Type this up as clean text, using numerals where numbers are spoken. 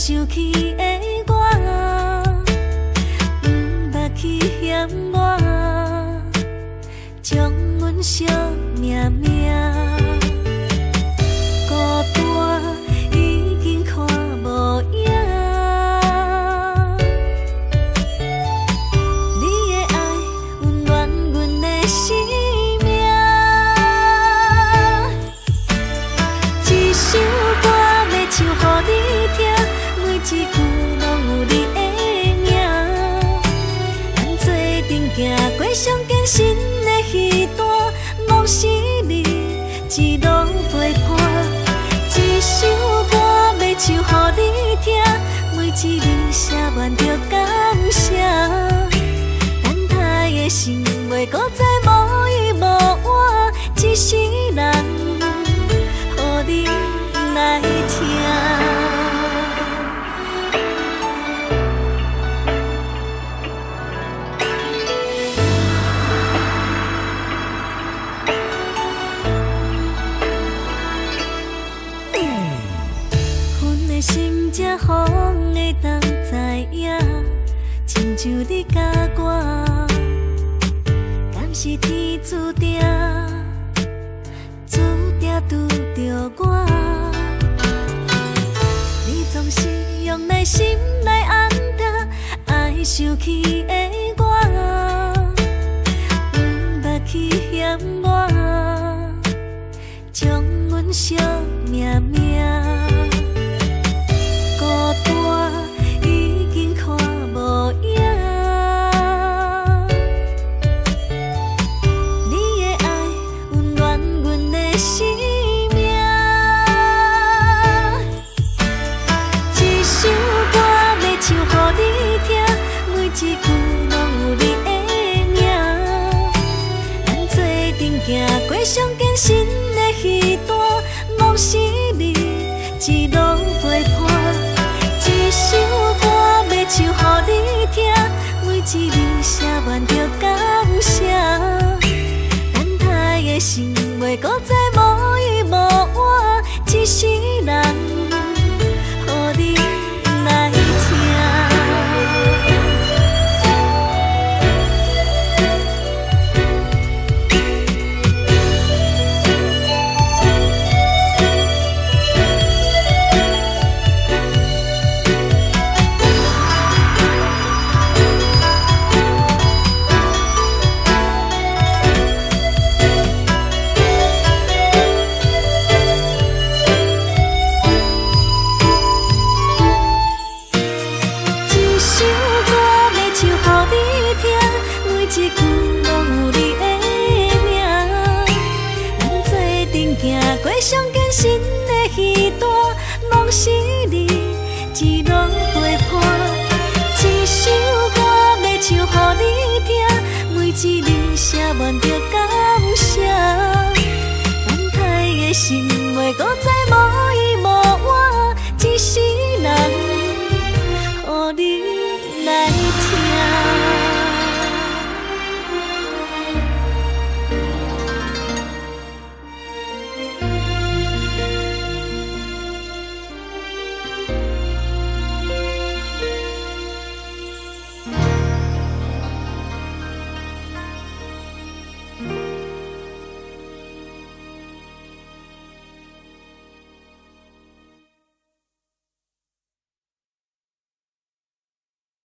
受气的我，不捌去嫌我，将阮惜命命。孤单已经看无影，你的爱温暖阮的生命。一首歌要唱予你听，每一句拢有你的名。咱做阵行过上艰辛的彼段，拢是你一路陪伴。一首歌要唱予你听，每一字写满着感谢。等待的心袂搁再无依无倚，一世人予你来听。心才风会当知影，亲像你甲我，敢是天注定，注定拄着我。你总是用耐心来安定爱受气的我，不捌去嫌我，将阮惜命命。孤单已经看无影，你的爱温暖阮的生命。一首歌要唱予你听，每一句拢有你的名。咱做阵行过上艰辛的彼段，拢是你一路陪伴。一首歌要唱予你听，每一字写满着感谢。等待的心袂搁再无依无倚，一世人予你来听。一句拢有你的名，咱做阵行过上艰辛的彼段，拢是你一路陪伴。一首歌要唱予你听，每一字写满着感谢。等待的心袂搁再